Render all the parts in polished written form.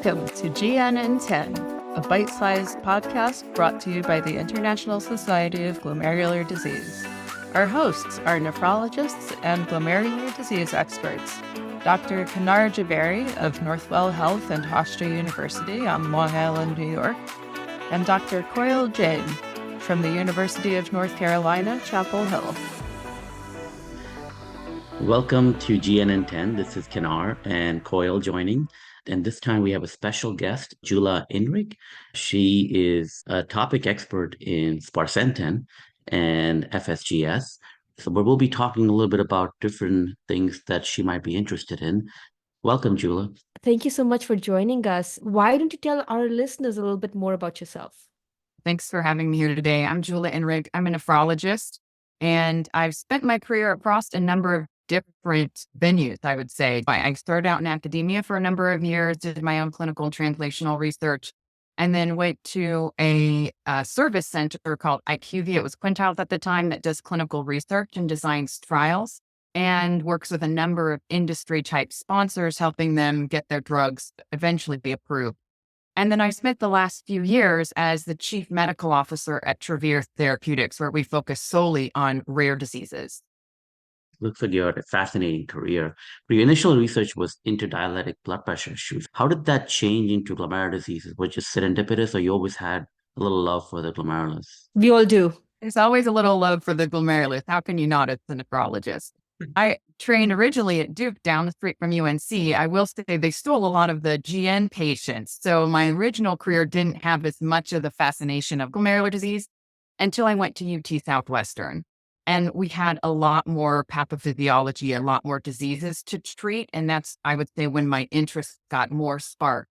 Welcome to GN and 10, a bite-sized podcast brought to you by the International Society of Glomerular Disease. Our hosts are nephrologists and glomerular disease experts, Dr. Kenar of Northwell Health and Hofstra University on Long Island, New York, and Dr. Koyal Jain from the University of North Carolina, Chapel Hill. Welcome to GN and 10. This is Kenar and Koyal joining. And this time we have a special guest, Jula Inrig. She is a topic expert in sparsentan and FSGS. So we'll be talking a little bit about different things that she might be interested in. Welcome, Jula. Thank you so much for joining us. Why don't you tell our listeners a little bit more about yourself? Thanks for having me here today. I'm Jula Inrig. I'm a nephrologist, and I've spent my career across a number of different venues, I would say. I started out in academia for a number of years, did my own clinical and translational research, and then went to a service center called IQVIA. It was Quintiles at the time that does clinical research and designs trials and works with a number of industry type sponsors, helping them get their drugs eventually be approved. And then I spent the last few years as the chief medical officer at Travere Therapeutics, where we focus solely on rare diseases. Looks like you had a fascinating career. But your initial research was into dialytic blood pressure issues. How did that change into glomerular diseases? Was it just serendipitous, or you always had a little love for the glomerulus? We all do. There's always a little love for the glomerulus. How can you not as a nephrologist? I trained originally at Duke down the street from UNC. I will say they stole a lot of the GN patients. So my original career didn't have as much of the fascination of glomerular disease until I went to UT Southwestern. And we had a lot more pathophysiology, a lot more diseases to treat. And that's, I would say, when my interest got more sparked.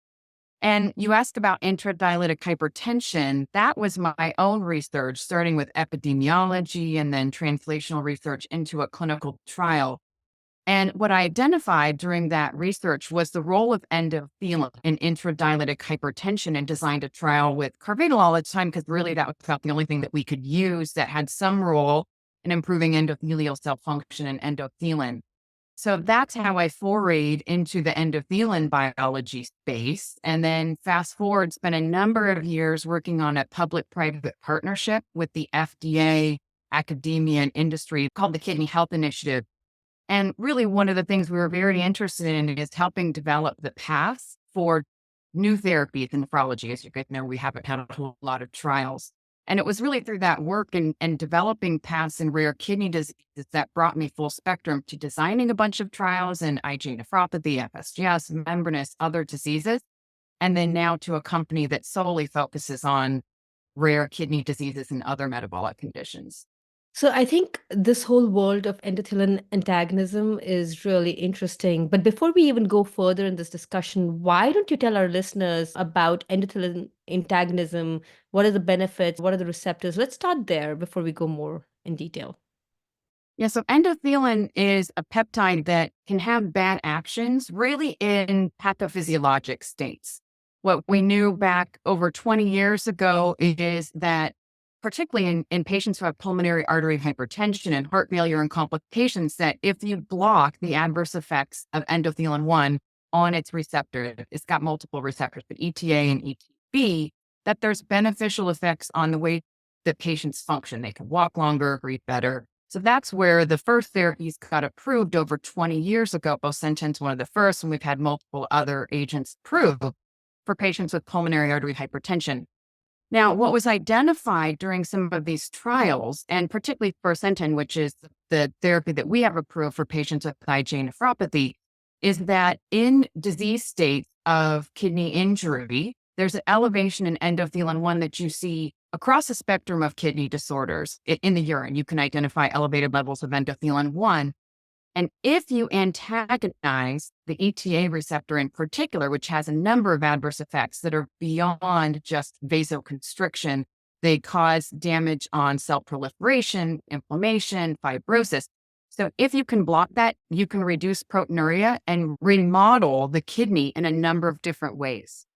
And you asked about intradialytic hypertension. That was my own research, starting with epidemiology and then translational research into a clinical trial. And what I identified during that research was the role of endothelin in intradialytic hypertension, and designed a trial with carvedilol at the time, because really that was about the only thing that we could use that had some role in improving endothelial cell function and endothelin. So that's how I forayed into the endothelin biology space. And then fast forward, spent a number of years working on a public-private partnership with the FDA, academia, and industry called the Kidney Health Initiative. And really one of the things we were very interested in is helping develop the paths for new therapies in nephrology. As you guys know, we haven't had a whole lot of trials. And it was really through that work and developing paths in rare kidney diseases that brought me full spectrum to designing a bunch of trials in IgA nephropathy, FSGS, membranous, other diseases, and then now to a company that solely focuses on rare kidney diseases and other metabolic conditions. So I think this whole world of endothelin antagonism is really interesting. But before we even go further in this discussion, why don't you tell our listeners about endothelin antagonism? What are the benefits? What are the receptors? Let's start there before we go more in detail. Yeah, so endothelin is a peptide that can have bad actions really in pathophysiologic states. What we knew back over 20 years ago is that particularly in patients who have pulmonary artery hypertension and heart failure and complications, that if you block the adverse effects of endothelin-1 on its receptor, it's got multiple receptors, but ETA and ETB, that there's beneficial effects on the way that patients function. They can walk longer, breathe better. So that's where the first therapies got approved over 20 years ago. Sparsentan's one of the first, and we've had multiple other agents approved for patients with pulmonary artery hypertension. Now, what was identified during some of these trials, and particularly sparsentan, which is the therapy that we have approved for patients with IgA nephropathy, is that in disease states of kidney injury, there's an elevation in endothelin-1 that you see across the spectrum of kidney disorders in the urine. You can identify elevated levels of endothelin-1. And if you antagonize the ETA receptor in particular, which has a number of adverse effects that are beyond just vasoconstriction, they cause damage on cell proliferation, inflammation, fibrosis. So if you can block that, you can reduce proteinuria and remodel the kidney in a number of different ways.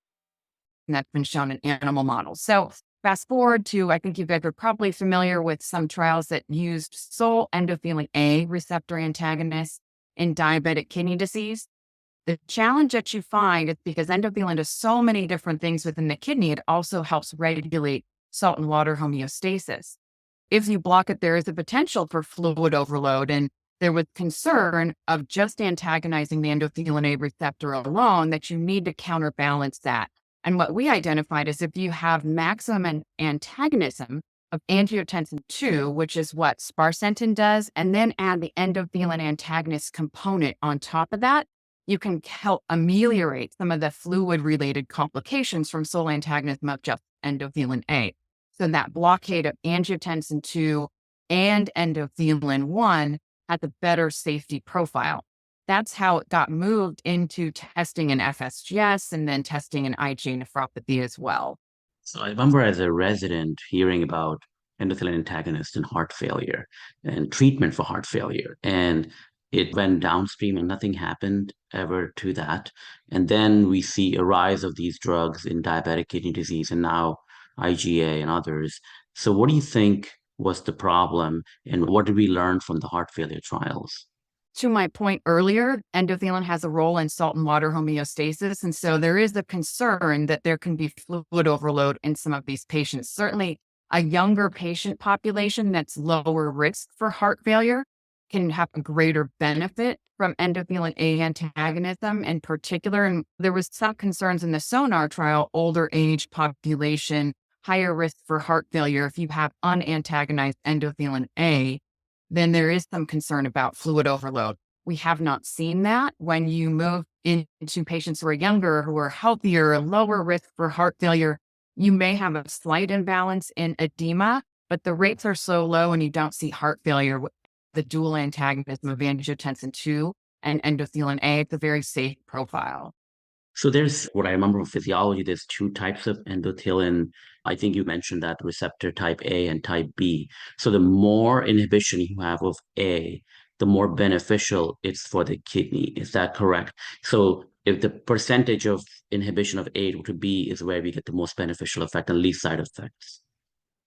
And that's been shown in animal models. So fast forward to, I think you guys are probably familiar with some trials that used sole endothelin-A receptor antagonists in diabetic kidney disease. The challenge that you find is because endothelin does so many different things within the kidney, it also helps regulate salt and water homeostasis. If you block it, there is a potential for fluid overload. And there was concern of just antagonizing the endothelin-A receptor alone, that you need to counterbalance that. And what we identified is if you have maximum antagonism of angiotensin 2, which is what sparsentan does, and then add the endothelin antagonist component on top of that, you can help ameliorate some of the fluid-related complications from sole antagonism of just endothelin-A. So that blockade of angiotensin 2 and endothelin 1 has a better safety profile. That's how it got moved into testing in FSGS and then testing in IgA nephropathy as well. So I remember as a resident hearing about endothelin antagonist in heart failure and treatment for heart failure. And it went downstream and nothing happened ever to that. And then we see a rise of these drugs in diabetic kidney disease and now IgA and others. So what do you think was the problem and what did we learn from the heart failure trials? To my point earlier, endothelin has a role in salt and water homeostasis. And so there is a concern that there can be fluid overload in some of these patients. Certainly, a younger patient population that's lower risk for heart failure can have a greater benefit from endothelin A antagonism in particular. And there was some concerns in the SONAR trial, older age population, higher risk for heart failure. If you have unantagonized endothelin A, then there is some concern about fluid overload. We have not seen that when you move into patients who are younger, who are healthier, lower risk for heart failure. You may have a slight imbalance in edema, but the rates are so low and you don't see heart failure with the dual antagonism of angiotensin 2 and endothelin A. It's a very safe profile. So there's what I remember from physiology, there's two types of endothelin. I think you mentioned that receptor type A and type B. So the more inhibition you have of A, the more beneficial it's for the kidney. Is that correct? So if the percentage of inhibition of A to B is where we get the most beneficial effect and least side effects.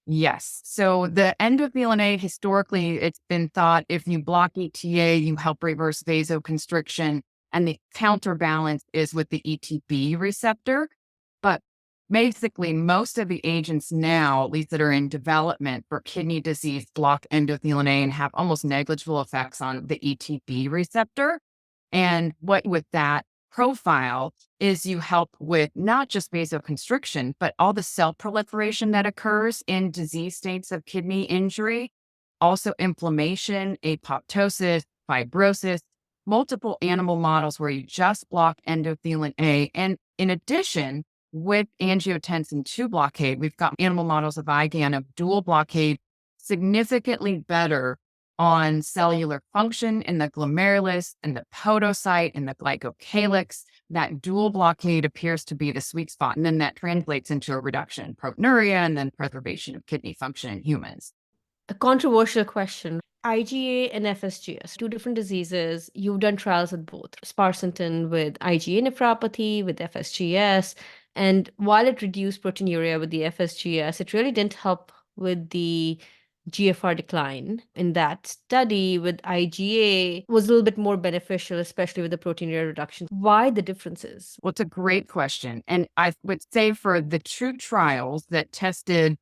Yes. So the endothelin A, historically, it's been thought if you block ETA, you help reverse vasoconstriction, and the counterbalance is with the ETB receptor. But basically, most of the agents now, at least that are in development for kidney disease, block endothelin A and have almost negligible effects on the ETB receptor. And what with that profile is you help with not just vasoconstriction, but all the cell proliferation that occurs in disease states of kidney injury, also inflammation, apoptosis, fibrosis, multiple animal models where you just block endothelin A. And in addition, with angiotensin 2 blockade, we've got animal models of IgAN of dual blockade, significantly better on cellular function in the glomerulus and the podocyte and the glycocalyx. That dual blockade appears to be the sweet spot. And then that translates into a reduction in proteinuria and then preservation of kidney function in humans. A controversial question. IgA and FSGS, two different diseases. You've done trials with both. Sparsentan with IgA nephropathy, with FSGS. And while it reduced proteinuria with the FSGS, it really didn't help with the GFR decline. In that study with IgA was a little bit more beneficial, especially with the proteinuria reduction. Why the differences? Well, it's a great question. And I would say for the two trials that tested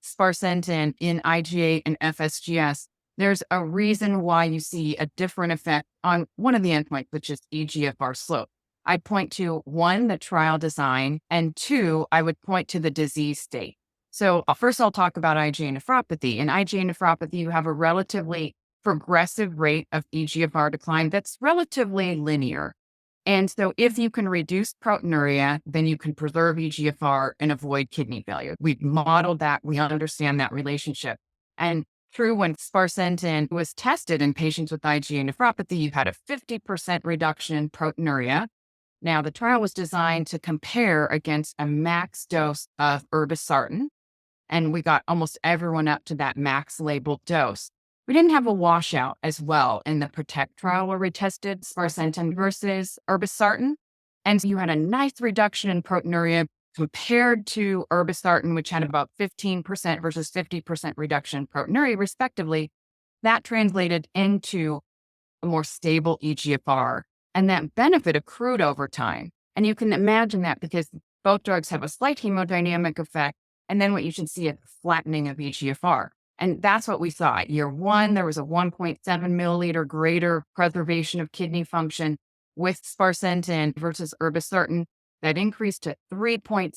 sparsentan in IgA and FSGS, there's a reason why you see a different effect on one of the endpoints, which is eGFR slope. I'd point to one, the trial design, and two, I would point to the disease state. So first I'll talk about IgA nephropathy. In IgA nephropathy, you have a relatively progressive rate of eGFR decline that's relatively linear. And so if you can reduce proteinuria, then you can preserve eGFR and avoid kidney failure. We've modeled that. We understand that relationship. And true, when sparsentan was tested in patients with IgA nephropathy, you had a 50% reduction in proteinuria. Now, the trial was designed to compare against a max dose of irbesartan, and we got almost everyone up to that max labeled dose. We didn't have a washout as well in the PROTECT trial where we tested sparsentan versus irbesartan. And so you had a nice reduction in proteinuria compared to irbesartan, which had about 15% versus 50% reduction in proteinuria, respectively. That translated into a more stable eGFR. And that benefit accrued over time. And you can imagine that because both drugs have a slight hemodynamic effect. And then what you should see is flattening of eGFR. And that's what we saw. At year 1, there was a 1.7 milliliter greater preservation of kidney function with sparsentan versus irbesartan. That increased to 3.7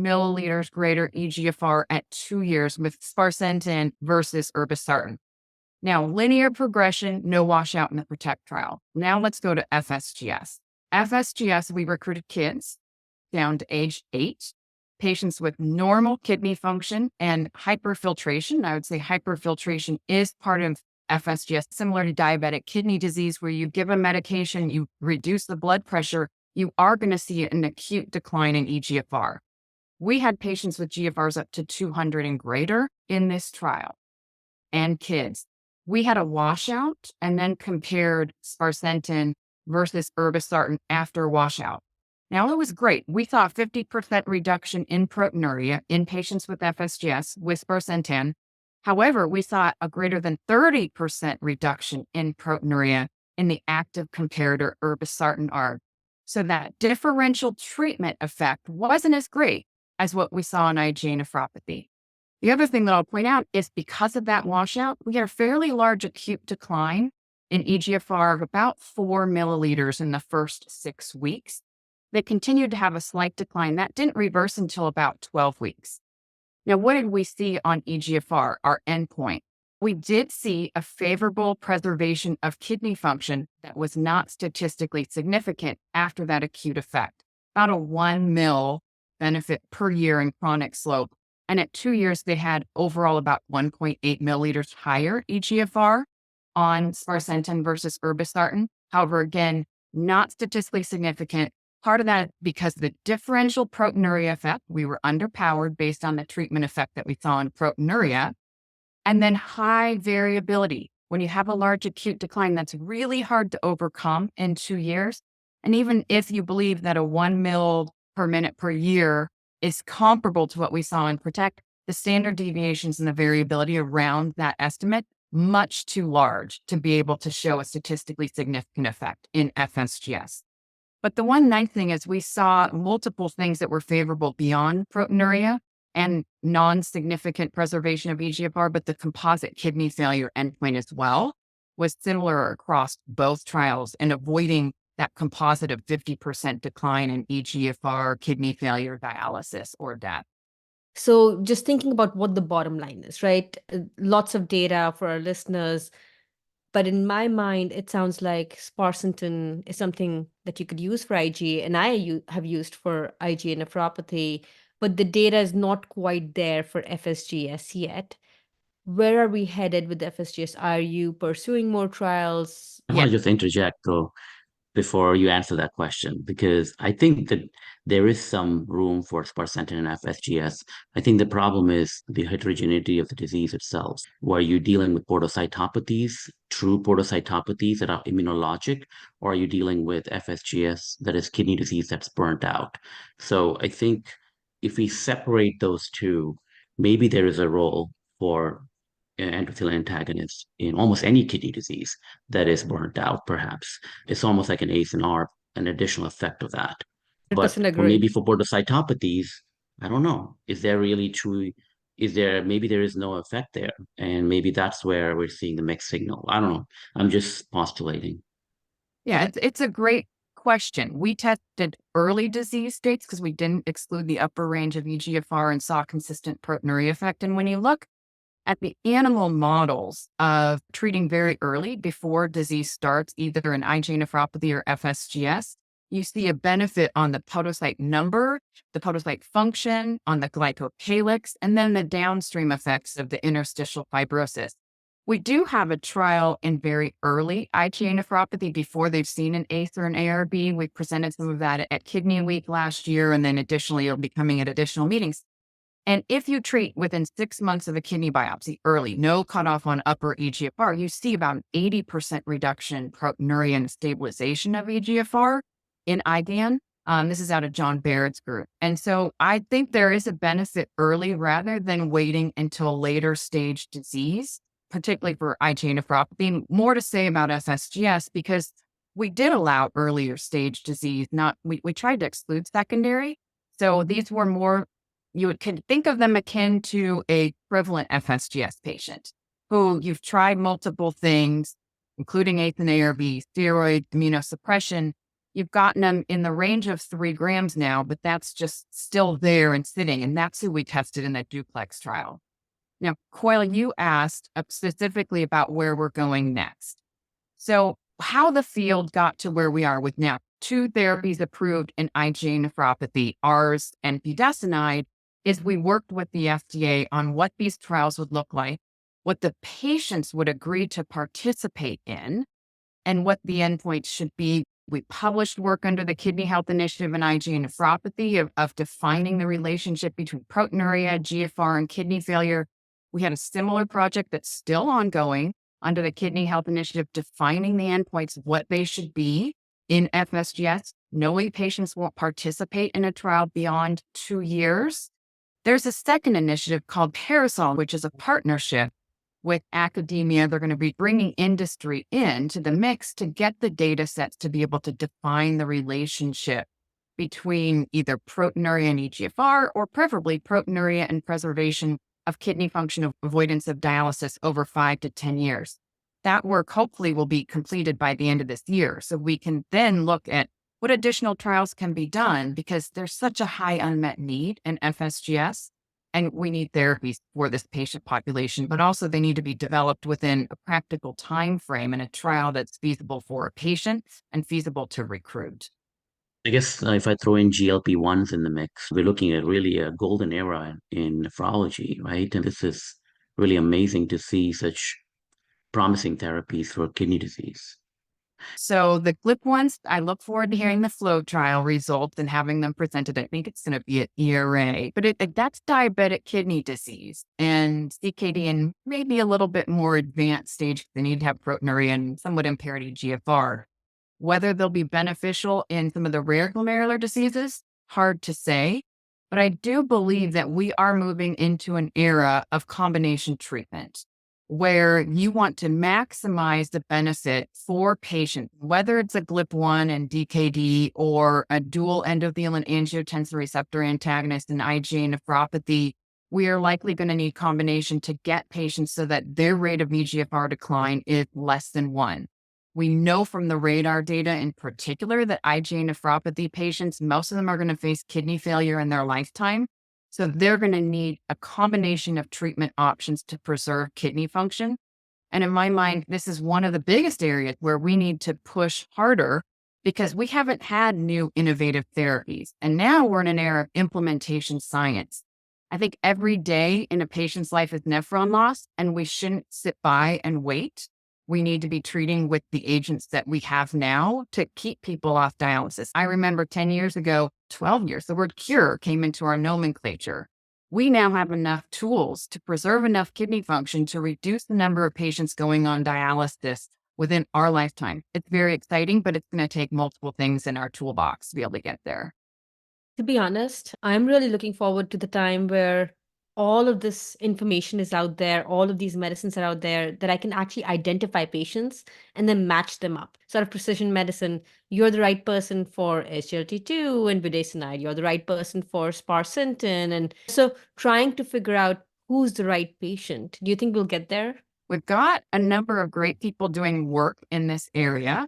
milliliters greater eGFR at 2 years with sparsentan versus irbesartan. Now, linear progression, no washout in the PROTECT trial. Now let's go to FSGS. FSGS, we recruited kids down to age 8, patients with normal kidney function and hyperfiltration. I would say hyperfiltration is part of FSGS, similar to diabetic kidney disease, where you give a medication, you reduce the blood pressure, you are going to see an acute decline in eGFR. We had patients with GFRs up to 200 and greater in this trial, and kids. We had a washout and then compared sparsentan versus irbesartan after washout. Now, it was great. We saw a 50% reduction in proteinuria in patients with FSGS with sparsentan. However, we saw a greater than 30% reduction in proteinuria in the active comparator irbesartan arm. So that differential treatment effect wasn't as great as what we saw in IgA nephropathy. The other thing that I'll point out is because of that washout, we had a fairly large acute decline in eGFR of about 4 milliliters in the first 6 weeks. They continued to have a slight decline. That didn't reverse until about 12 weeks. Now, what did we see on eGFR, our endpoint? We did see a favorable preservation of kidney function that was not statistically significant after that acute effect, about a 1 mil benefit per year in chronic slope. And at 2 years, they had overall about 1.8 milliliters higher eGFR on sparsentan versus irbesartan. However, again, not statistically significant. Part of that because of the differential proteinuria effect. We were underpowered based on the treatment effect that we saw in proteinuria. And then high variability. When you have a large acute decline, that's really hard to overcome in 2 years. And even if you believe that a 1 mil per minute per year is comparable to what we saw in PROTECT, the standard deviations and the variability around that estimate, much too large to be able to show a statistically significant effect in FSGS. But the one nice thing is we saw multiple things that were favorable beyond proteinuria and non-significant preservation of eGFR, but the composite kidney failure endpoint as well was similar across both trials and avoiding that composite of 50% decline in eGFR, kidney failure, dialysis, or death. So just thinking about what the bottom line is, right? Lots of data for our listeners. But in my mind, it sounds like sparsentan is something that you could use for IgA, and have used for IgA nephropathy, but the data is not quite there for FSGS yet. Where are we headed with FSGS? Are you pursuing more trials? I want to just interject though before you answer that question, because I think that there is some room for sparsentan and FSGS. I think the problem is the heterogeneity of the disease itself. Were you dealing with portocytopathies, true portocytopathies that are immunologic, or are you dealing with FSGS that is kidney disease that's burnt out? So I think if we separate those two, maybe there is a role for endothelin antagonists in almost any kidney disease that is burnt out, perhaps. It's almost like an ACE and ARB, an additional effect of that. But 100% for agree. maybe for portocytopathies, I don't know. Is there really true? Is there maybe there is no effect there? And maybe that's where we're seeing the mixed signal. I don't know. I'm just postulating. Yeah, it's a great question. We tested early disease states because we didn't exclude the upper range of eGFR and saw consistent proteinuria effect. And when you look at the animal models of treating very early before disease starts, either in IgA nephropathy or FSGS, you see a benefit on the podocyte number, the podocyte function, on the glycocalyx, and then the downstream effects of the interstitial fibrosis. We do have a trial in very early IgA nephropathy before they've seen an ACE or an ARB. We presented some of that at Kidney Week last year, and then additionally, it'll be coming at additional meetings. And if you treat within 6 months of a kidney biopsy early, no cutoff on upper eGFR, you see about an 80% reduction in proteinuria and stabilization of eGFR in IgAN. This is out of John Barrett's group. And so I think there is a benefit early rather than waiting until later stage disease, particularly for IgA nephropathy. More to say about FSGS because we did allow earlier stage disease, we tried to exclude secondary. So these were more, could think of them akin to a prevalent FSGS patient who you've tried multiple things, including ACE and ARB, steroid, immunosuppression. You've gotten them in the range of 3 grams now, but that's just still there and sitting. And that's who we tested in that duplex trial. Now, Koyal, you asked specifically about where we're going next. So how the field got to where we are with now 2 therapies approved in IgA nephropathy, ours and budesonide, is we worked with the FDA on what these trials would look like, what the patients would agree to participate in, and what the endpoints should be. We published work under the Kidney Health Initiative in IgA nephropathy of defining the relationship between proteinuria, GFR, and kidney failure. We had a similar project that's still ongoing under the Kidney Health Initiative, defining the endpoints, what they should be in FSGS, knowing patients won't participate in a trial beyond 2 years. There's a second initiative called Parasol, which is a partnership with academia. They're going to be bringing industry into the mix to get the data sets to be able to define the relationship between either proteinuria and eGFR, or preferably proteinuria and preservation of kidney function, avoidance of dialysis over 5 to 10 years. That work hopefully will be completed by the end of this year. So we can then look at what additional trials can be done, because there's such a high unmet need in FSGS, and we need therapies for this patient population, but also they need to be developed within a practical time frame and a trial that's feasible for a patient and feasible to recruit. I guess if I throw in GLP-1s in the mix, we're looking at really a golden era in nephrology, right? And this is really amazing to see such promising therapies for kidney disease. So the GLP ones, I look forward to hearing the FLOW trial results and having them presented. I think it's going to be at ERA, but that's diabetic kidney disease and CKD, and maybe a little bit more advanced stage. They need to have proteinuria and somewhat impaired eGFR. Whether they'll be beneficial in some of the rare glomerular diseases, hard to say. But I do believe that we are moving into an era of combination treatment where you want to maximize the benefit for patients, whether it's a GLP-1 and DKD or a dual endothelin angiotensin receptor antagonist and IgA nephropathy. We are likely going to need combination to get patients so that their rate of eGFR decline is less than 1. We know from the RADAR data in particular that IgA nephropathy patients, most of them are going to face kidney failure in their lifetime. So they're going to need a combination of treatment options to preserve kidney function. And in my mind, this is one of the biggest areas where we need to push harder, because we haven't had new innovative therapies. And now we're in an era of implementation science. I think every day in a patient's life is nephron loss, and we shouldn't sit by and wait. We need to be treating with the agents that we have now to keep people off dialysis. I remember 10 years ago, 12 years, the word cure came into our nomenclature. We now have enough tools to preserve enough kidney function to reduce the number of patients going on dialysis within our lifetime. It's very exciting, but it's going to take multiple things in our toolbox to be able to get there. To be honest, I'm really looking forward to the time where all of this information is out there, all of these medicines are out there, that I can actually identify patients and then match them up. Sort of precision medicine. You're the right person for SGLT2 and budesonide. You're the right person for sparsentan. And so trying to figure out who's the right patient. Do you think we'll get there? We've got a number of great people doing work in this area,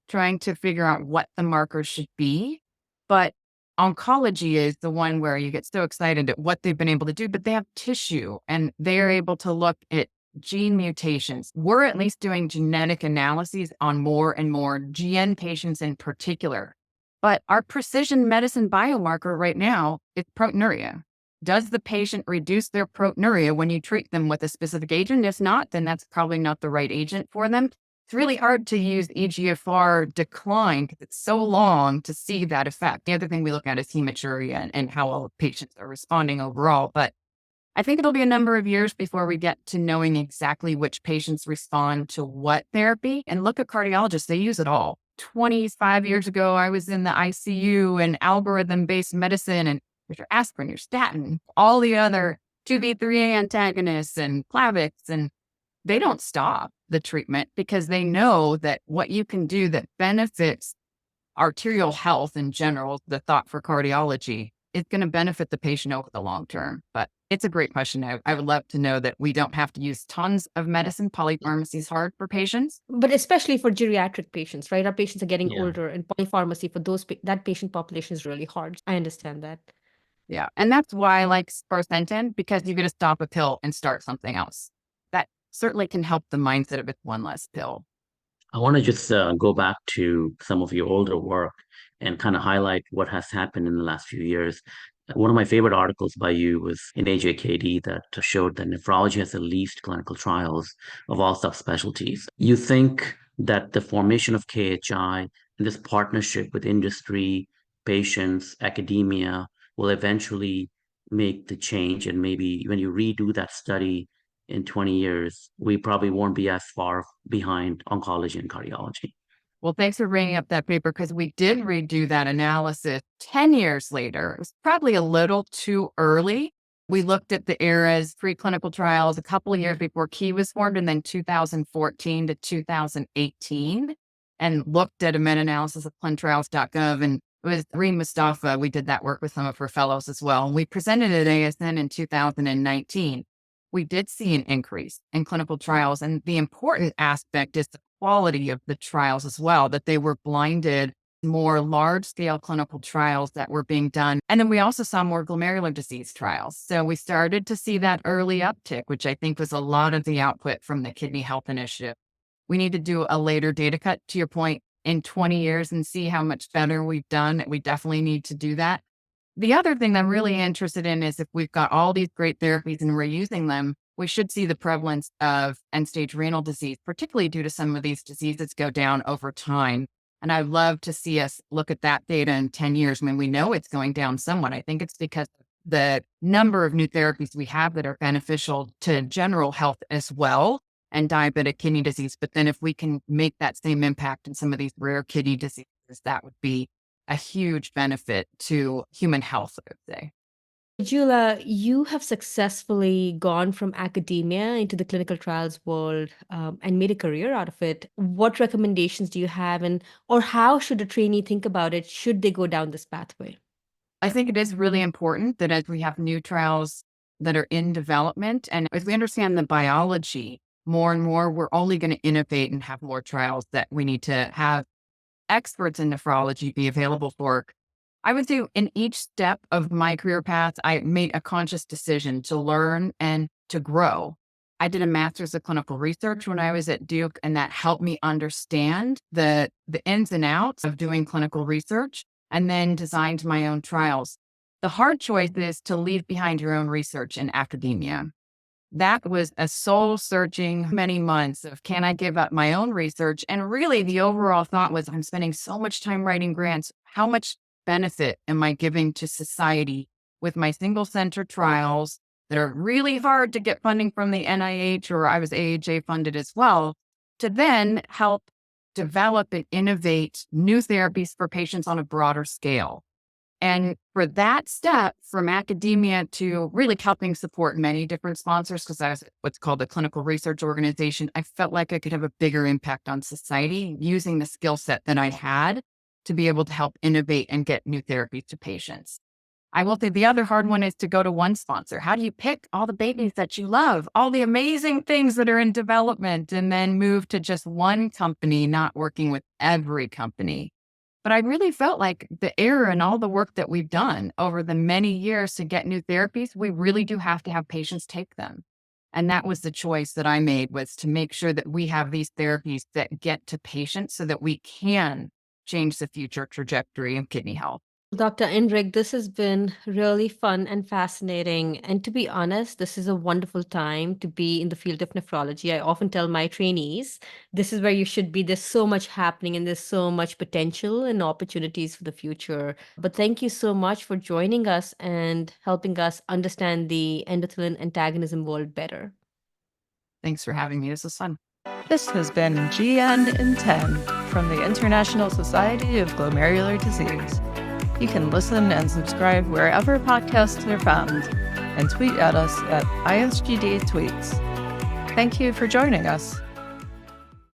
trying to figure out what the markers should be. But oncology is the one where you get so excited at what they've been able to do, but they have tissue and they are able to look at gene mutations. We're at least doing genetic analyses on more and more GN patients in particular. But our precision medicine biomarker right now is proteinuria. Does the patient reduce their proteinuria when you treat them with a specific agent? If not, then that's probably not the right agent for them. It's really hard to use eGFR decline because it's so long to see that effect. The other thing we look at is hematuria and how all patients are responding overall. But I think it'll be a number of years before we get to knowing exactly which patients respond to what therapy. And look at cardiologists, they use it all. 25 years ago, I was in the ICU and algorithm-based medicine, and there's your aspirin, your statin, all the other 2B3A antagonists and Plavix, and they don't stop the treatment because they know that what you can do that benefits arterial health in general, the thought for cardiology, is going to benefit the patient over the long term. But it's a great question. I would love to know that we don't have to use tons of medicine. Polypharmacy is hard for patients. But especially for geriatric patients, right? Our patients are getting Yeah. older, and polypharmacy for that patient population is really hard. I understand that. Yeah. And that's why I like sparsentan, because you're going to stop a pill and start something else. That certainly can help the mindset of it's one less pill. I want to just go back to some of your older work and kind of highlight what has happened in the last few years. One of my favorite articles by you was in AJKD that showed that nephrology has the least clinical trials of all subspecialties. You think that the formation of KHI and this partnership with industry, patients, academia will eventually make the change, and maybe when you redo that study in 20 years, we probably won't be as far behind oncology and cardiology. Well, thanks for bringing up that paper, because we did redo that analysis 10 years later. It was probably a little too early. We looked at the ERA's preclinical trials a couple of years before Key was formed, and then 2014 to 2018, and looked at a meta-analysis of clinicaltrials.gov. And it was Reem Mustafa. We did that work with some of her fellows as well. And we presented at ASN in 2019. We did see an increase in clinical trials. And the important aspect is the quality of the trials as well, that they were blinded, more large-scale clinical trials that were being done. And then we also saw more glomerular disease trials. So we started to see that early uptick, which I think was a lot of the output from the Kidney Health Initiative. We need to do a later data cut, to your point, in 20 years and see how much better we've done. We definitely need to do that. The other thing I'm really interested in is if we've got all these great therapies and we're using them, we should see the prevalence of end-stage renal disease, particularly due to some of these diseases, go down over time. And I'd love to see us look at that data in 10 years when we know it's going down somewhat. I think it's because the number of new therapies we have that are beneficial to general health as well, and diabetic kidney disease. But then if we can make that same impact in some of these rare kidney diseases, that would be a huge benefit to human health, I would say. Jula, you have successfully gone from academia into the clinical trials world, and made a career out of it. What recommendations do you have, or how should a trainee think about it? Should they go down this pathway? I think it is really important that as we have new trials that are in development, and as we understand the biology more and more, we're only going to innovate and have more trials that we need to have experts in nephrology be available for. I would say in each step of my career path, I made a conscious decision to learn and to grow. I did a master's of clinical research when I was at Duke, and that helped me understand the ins and outs of doing clinical research, and then designed my own trials. The hard choice is to leave behind your own research in academia. That was a soul searching many months of, can I give up my own research? And really the overall thought was, I'm spending so much time writing grants. How much benefit am I giving to society with my single center trials that are really hard to get funding from the NIH, or I was AHA funded as well, to then help develop and innovate new therapies for patients on a broader scale. And for that step from academia to really helping support many different sponsors, because I was what's called a clinical research organization, I felt like I could have a bigger impact on society using the skill set that I had to be able to help innovate and get new therapies to patients. I will say the other hard one is to go to one sponsor. How do you pick all the babies that you love, all the amazing things that are in development, and then move to just one company, not working with every company? But I really felt like the error in all the work that we've done over the many years to get new therapies, we really do have to have patients take them. And that was the choice that I made, was to make sure that we have these therapies that get to patients so that we can change the future trajectory of kidney health. Dr. Inrig, this has been really fun and fascinating. And to be honest, this is a wonderful time to be in the field of nephrology. I often tell my trainees, this is where you should be. There's so much happening and there's so much potential and opportunities for the future. But thank you so much for joining us and helping us understand the endothelin antagonism world better. Thanks for having me. This was fun. This has been GN in 10 from the International Society of Glomerular Disease. You can listen and subscribe wherever podcasts are found, and tweet at us at ISGD Tweets. Thank you for joining us.